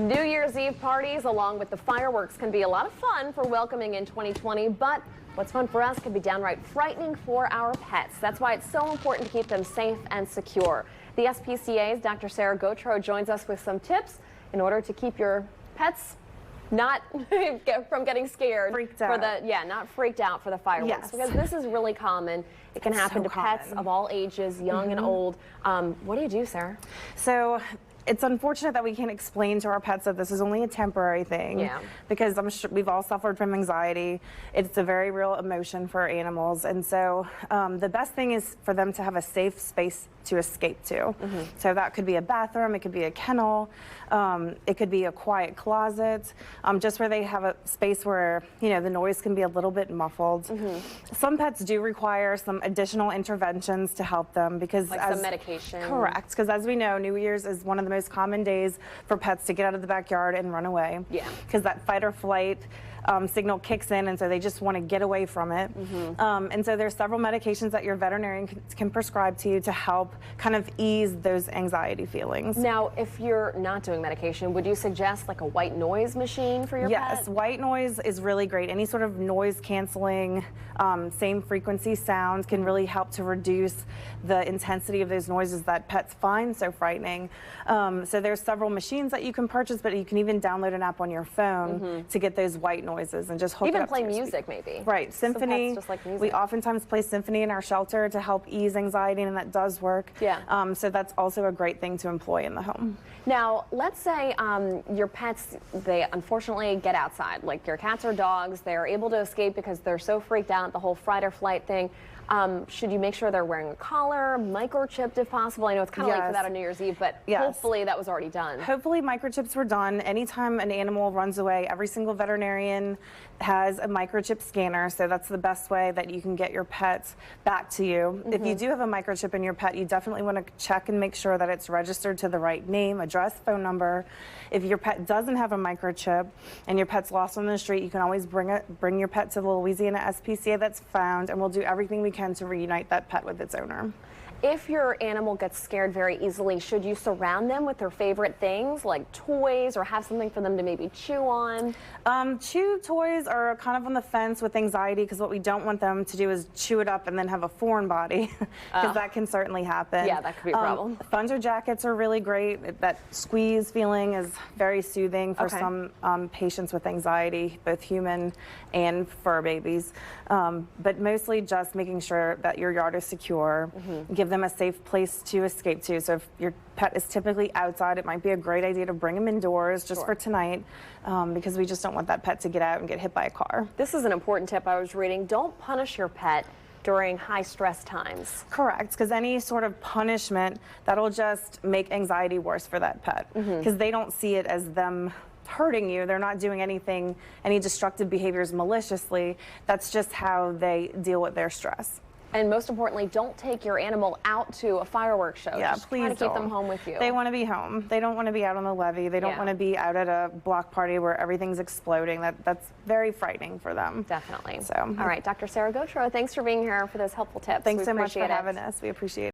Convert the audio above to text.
New Year's Eve parties along with the fireworks can be a lot of fun for welcoming in 2020, but what's fun for us can be downright frightening for our pets. That's why it's so important to keep them safe and secure. The SPCA's Dr. Gautreaux joins us with some tips in order to keep your pets not from getting scared, not freaked out for the fireworks. Yes. Because this is really common. It can happen to pets of all ages, young and old. What do you do, Sarah? So it's unfortunate that we can't explain to our pets that this is only a temporary thing. Yeah. Because I'm sure we've all suffered from anxiety. It's a very real emotion for animals. And so the best thing is for them to have a safe space to escape to. So that could be a bathroom, it could be a kennel, it could be a quiet closet, just where they have a space where, you know, the noise can be a little bit muffled. Some pets do require some additional interventions to help them because like some medication. Correct, because as we know, New Year's is one of the most common days for pets to get out of the backyard and run away. Yeah. Because that fight or flight signal kicks in, and so they just want to get away from it. And so there's several medications that your veterinarian can prescribe to you to help kind of ease those anxiety feelings. Now, if you're not doing medication, would you suggest like a white noise machine for your pet? Yes, white noise is really great. Any sort of noise canceling, same frequency sounds can really help to reduce the intensity of those noises that pets find so frightening. So there's several machines that you can purchase, but you can even download an app on your phone to get those white noises and just hook it up play to your music speaker. maybe. Right, symphony. Just like music. We oftentimes play symphony in our shelter to help ease anxiety, and that does work. Yeah. So that's also a great thing to employ in the home. Now, let's say your pets, they unfortunately get outside, like your cats or dogs, they're able to escape because they're so freaked out, the whole fight or flight thing. Should you make sure they're wearing a collar, microchipped if possible? I know it's kind of late for that on New Year's Eve, but hopefully that was already done. Hopefully microchips were done. Anytime an animal runs away, every single veterinarian has a microchip scanner, so that's the best way that you can get your pets back to you. If you do have a microchip in your pet, you definitely want to check and make sure that it's registered to the right name, address, phone number. If your pet doesn't have a microchip and your pet's lost on the street, you can always bring your pet to the Louisiana SPCA that's found, and we'll do everything we can to reunite that pet with its owner. If your animal gets scared very easily, should you surround them with their favorite things like toys or have something for them to maybe chew on? Chew toys are kind of on the fence with anxiety because what we don't want them to do is chew it up and then have a foreign body because that can certainly happen. Yeah, that could be a problem. Thunder jackets are really great. That squeeze feeling is very soothing for some patients with anxiety, both human and fur babies. But mostly just making sure that your yard is secure. Give them a safe place to escape to. So if your pet is typically outside, it might be a great idea to bring them indoors just for tonight because we just don't want that pet to get out and get hit by a car. This is an important tip I was reading. Don't punish your pet during high stress times. Correct, because any sort of punishment, that'll just make anxiety worse for that pet because they don't see it as them hurting you. They're not doing anything, any destructive behaviors maliciously. That's just how they deal with their stress. And most importantly, don't take your animal out to a fireworks show. Yeah, just please try to keep them home with you. They want to be home. They don't want to be out on the levee. They don't want to be out at a block party where everything's exploding. That's very frightening for them. Definitely. So, all right, Dr. Gautreaux, thanks for being here for those helpful tips. Thanks so much for having us. We appreciate it.